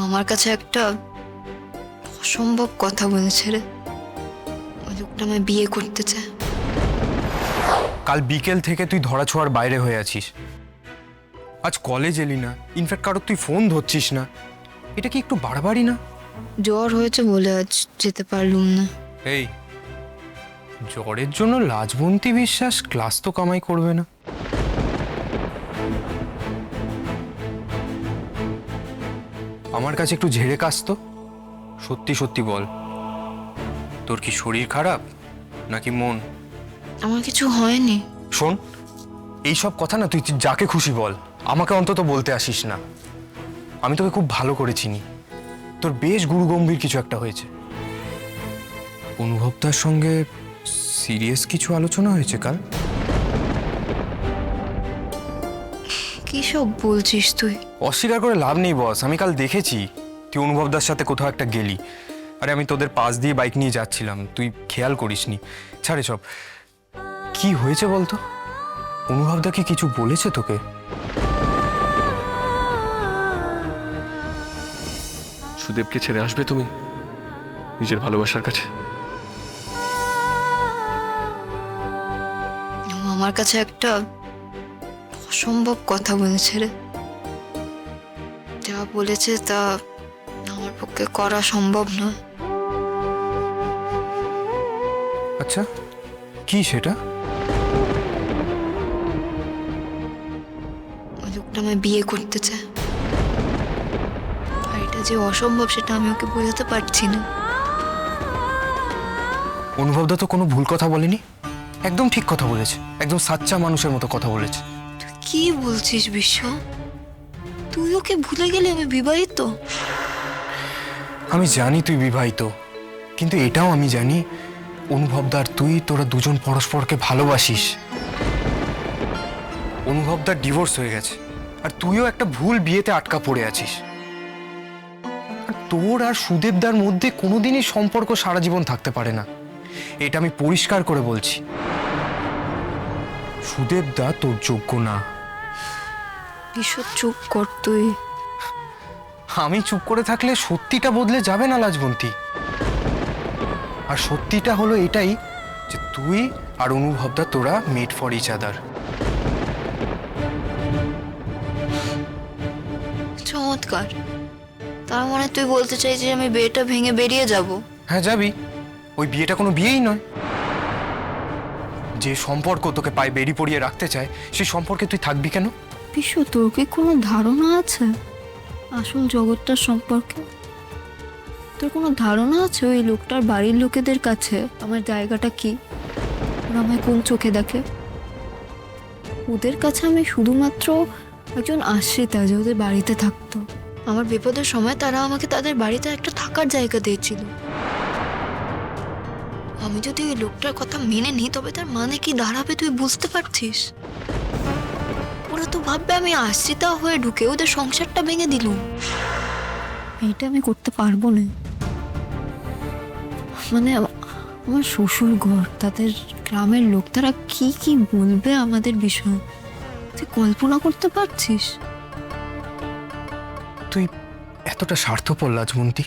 আমার কাছে একটা অসম্ভব কথা বলেছে রে। ওই লোকটা আমায় বিয়ে করতে চায়। কাল বিকেল থেকে তুই ধরাছোঁয়ার বাইরে হয়ে আছিস। আজ কলেজ এলি না, ইনফ্যাক্ট কারো তুই ফোন ধরছিস না। এটা কি একটু বাড়াবাড়ি না? জ্বর হয়েছে বলে আজ যেতে পারলুম না। এই জ্বরের জন্য লাজবন্তী বিশ্বাস ক্লাস তো কামাই করবে না। আমার কাছে একটু ঝেড়ে কাস তো, সত্যি সত্যি বল, তোর কি শরীর খারাপ নাকি মন? আমার কিছু হয়নি। শোন, এইসব কথা না তুই যাকে খুশি বল, আমাকে অন্তত বলতে আসিস না। আমি তোকে খুব ভালো করে চিনি, তোর বেশ গুরুগম্ভীর কিছু একটা হয়েছে। অনুভবটার সঙ্গে সিরিয়াস কিছু আলোচনা হয়েছে কাল? কি সব বলছিস তুই? অস্বীকার করে লাভ নেই বস, আমি কাল দেখেছি তুই অনুভবদার সাথে কোথাও একটা গেলি। আরে আমি তোদের পাশ দিয়ে বাইক নিয়ে যাচ্ছিলাম, তুই খেয়াল করিসনি। ছাড়ে সব, কি হয়েছে বলতো? অনুভবদা কি কিছু বলেছে তোকে? সুদেবকে ছেড়ে আসবে তুমি নিজের ভালোবাসার কাছে? আমার কাছে একটা অসম্ভব কথা বলেছে রে। যা বলেছে তা আমার পক্ষে করা সম্ভব নয়। আচ্ছা, কি সেটা? ওই লোকটা আমায় বিয়ে করতে চায়। আর এটা যে অসম্ভব সেটা আমি ওকে বোঝাতে পারছি না। অনুভবদা তো কোনো ভুল কথা বলেনি, একদম ঠিক কথা বলেছে, একদম সাচ্চা মানুষের মতো কথা বলেছে। তুই কি বলছিস বিশ্ব? তুই ওকে ভুলে গেলে আমি বিবাহিত? আমি জানি তুই বিবাহিত, কিন্তু এটাও আমি জানি অনুভবদার তুই, তোরা দুজন পরস্পরকে ভালোবাসিস। অনুভবদার ডিভোর্স হয়ে গেছে, আর তুইও একটা ভুল বিয়েতে আটকা পড়ে আছিস। আর তোর আর সুদেবদার মধ্যে কোনোদিনই সম্পর্ক সারা জীবন থাকতে পারে না, এটা আমি পরিষ্কার করে বলছি। সুদেবদা তোর যোগ্য না। বিশ্ব চুপ কর তুই। আমি চুপ করে থাকলে সত্যিটা বদলে যাবে না লাজবন্তী। আর সত্যিটা হলো এটাই যে তুই আর অনুভবদা তোরা মেড ফর ইচ আদার। চমৎকার। তার মানে তুই বলতে চাইছিস আমি বিয়েটা ভেঙে বেরিয়ে যাব? হ্যাঁ যাবি, ওই বিয়েটা কোনো বিয়েই নয়। যে সম্পর্ক তোকে পায়ে বেরি পড়িয়ে রাখতে চায় সেই সম্পর্কে তুই থাকবি কেন? বিশ্ব, তোর কি কোনো ধারণা আছে আসল জগৎটার সম্পর্কে? তোর কোনো ধারণা আছে ওই লোকটার বাড়ির লোকেদের কাছে আমার জায়গাটা কি? ওরা আমায় কোন চোখে দেখে? ওদের কাছে আমি শুধুমাত্র একজন আশ্রিতা যে ওদের বাড়িতে থাকতো। আমার বিপদের সময় তারা আমাকে তাদের বাড়িতে একটা থাকার জায়গা দিয়েছিল। আমি যদি ওই লোকটার কথা মেনে নিই তবে তার মানে কি দাঁড়াবে তুই বুঝতে পারছিস? ওরা তো ভাববে আমি আশ্রিতা হয়ে ঢুকে ওদের সংসারটা ভেঙে দিলুম। এইটা আমি করতে পারবো না। মানে আমার শ্বশুর ঘর, তাদের গ্রামের লোক, তারা কি কি বলবে আমাদের বিষয়ে তুই কল্পনা করতে পারছিস? তুই এতটা স্বার্থপর লাজবন্তী?